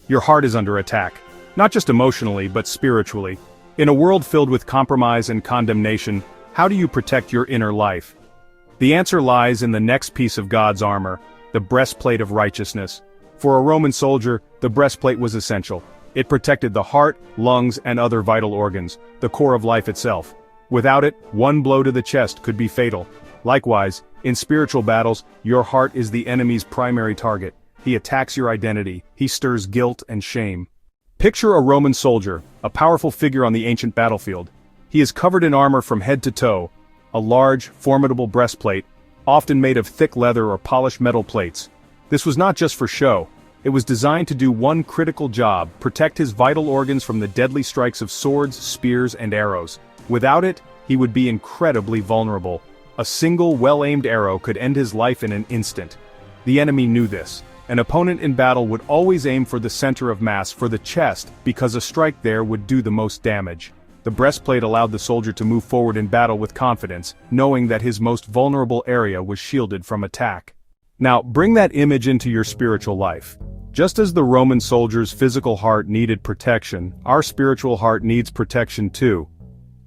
Your heart is under attack. Not just emotionally, but spiritually. In a world filled with compromise and condemnation, how do you protect your inner life? The answer lies in the next piece of God's armor, the breastplate of righteousness. For a Roman soldier, the breastplate was essential. It protected the heart, lungs, and other vital organs, the core of life itself. Without it, one blow to the chest could be fatal. Likewise, in spiritual battles, your heart is the enemy's primary target. He attacks your identity. He stirs guilt and shame. Picture a Roman soldier, a powerful figure on the ancient battlefield. He is covered in armor from head to toe, a large, formidable breastplate, often made of thick leather or polished metal plates. This was not just for show. It was designed to do one critical job: protect his vital organs from the deadly strikes of swords, spears, and arrows. Without it, he would be incredibly vulnerable. A single well-aimed arrow could end his life in an instant. The enemy knew this. An opponent in battle would always aim for the center of mass, for the chest, because a strike there would do the most damage. The breastplate allowed the soldier to move forward in battle with confidence, knowing that his most vulnerable area was shielded from attack. Now, bring that image into your spiritual life. Just as the Roman soldier's physical heart needed protection, our spiritual heart needs protection too.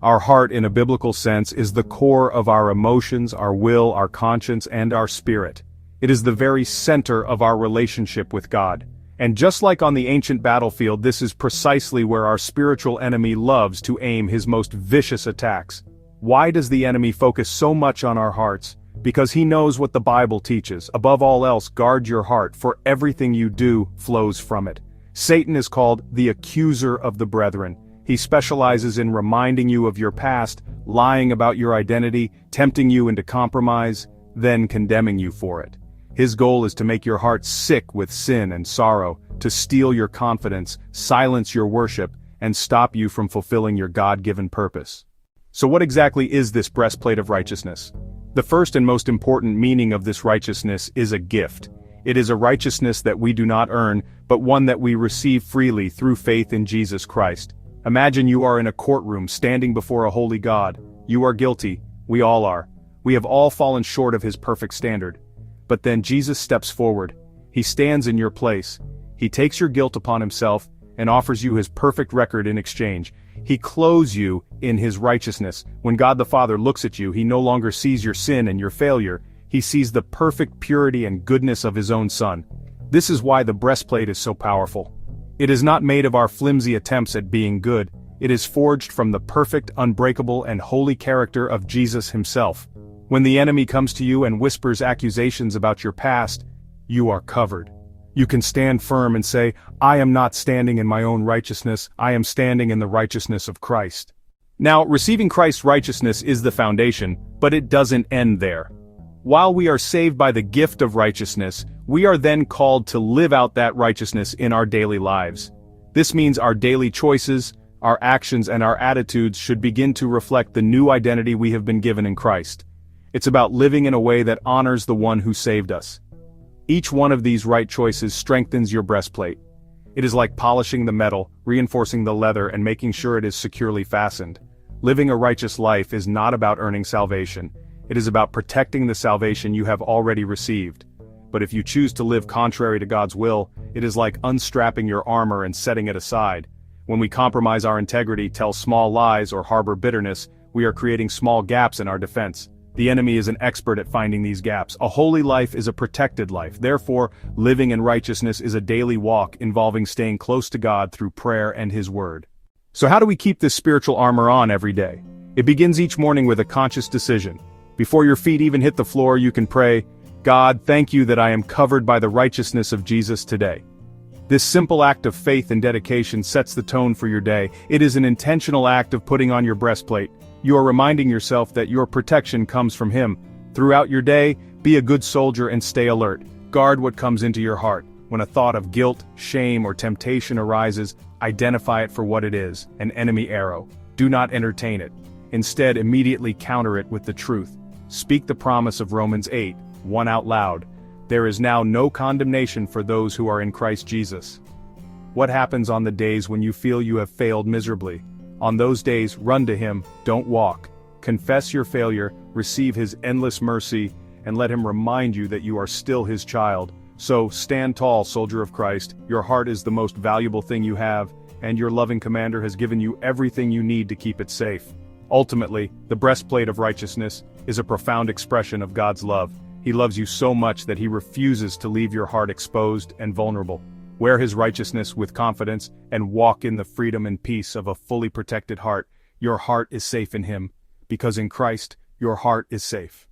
Our heart, in a biblical sense, is the core of our emotions, our will, our conscience, and our spirit. It is the very center of our relationship with God. And just like on the ancient battlefield, this is precisely where our spiritual enemy loves to aim his most vicious attacks. Why does the enemy focus so much on our hearts? Because he knows what the Bible teaches. Above all else, guard your heart, for everything you do flows from it. Satan is called the accuser of the brethren. He specializes in reminding you of your past, lying about your identity, tempting you into compromise, then condemning you for it. His goal is to make your heart sick with sin and sorrow, to steal your confidence, silence your worship, and stop you from fulfilling your God-given purpose. So what exactly is this breastplate of righteousness? The first and most important meaning of this righteousness is a gift. It is a righteousness that we do not earn, but one that we receive freely through faith in Jesus Christ. Imagine you are in a courtroom standing before a holy God. You are guilty. We all are. We have all fallen short of his perfect standard. But then Jesus steps forward. He stands in your place. He takes your guilt upon himself and offers you his perfect record in exchange. He clothes you in his righteousness. When God the Father looks at you, he no longer sees your sin and your failure. He sees the perfect purity and goodness of his own Son. This is why the breastplate is so powerful. It is not made of our flimsy attempts at being good. It is forged from the perfect, unbreakable, and holy character of Jesus himself. When the enemy comes to you and whispers accusations about your past, you are covered. You can stand firm and say, I am not standing in my own righteousness, I am standing in the righteousness of Christ. Now, receiving Christ's righteousness is the foundation, but it doesn't end there. While we are saved by the gift of righteousness, we are then called to live out that righteousness in our daily lives. This means our daily choices, our actions, and our attitudes should begin to reflect the new identity we have been given in Christ. It's about living in a way that honors the one who saved us. Each one of these right choices strengthens your breastplate. It is like polishing the metal, reinforcing the leather, and making sure it is securely fastened. Living a righteous life is not about earning salvation. It is about protecting the salvation you have already received. But if you choose to live contrary to God's will, it is like unstrapping your armor and setting it aside. When we compromise our integrity, tell small lies, or harbor bitterness, we are creating small gaps in our defense. The enemy is an expert at finding these gaps. A holy life is a protected life. Therefore, living in righteousness is a daily walk involving staying close to God through prayer and his word. So how do we keep this spiritual armor on every day? It begins each morning with a conscious decision. Before your feet even hit the floor, you can pray, God, thank you that I am covered by the righteousness of Jesus today. This simple act of faith and dedication sets the tone for your day. It is an intentional act of putting on your breastplate. You are reminding yourself that your protection comes from him. Throughout your day, be a good soldier and stay alert. Guard what comes into your heart. When a thought of guilt, shame, or temptation arises, identify it for what it is, an enemy arrow. Do not entertain it. Instead, immediately counter it with the truth. Speak the promise of Romans 8:1 out loud. There is now no condemnation for those who are in Christ Jesus. What happens on the days when you feel you have failed miserably? On those days, run to him, don't walk. Confess your failure, receive his endless mercy, and let him remind you that you are still his child. So, stand tall, soldier of Christ, your heart is the most valuable thing you have, and your loving commander has given you everything you need to keep it safe. Ultimately, the breastplate of righteousness is a profound expression of God's love. He loves you so much that he refuses to leave your heart exposed and vulnerable. Wear his righteousness with confidence and walk in the freedom and peace of a fully protected heart. Your heart is safe in him, because in Christ, your heart is safe.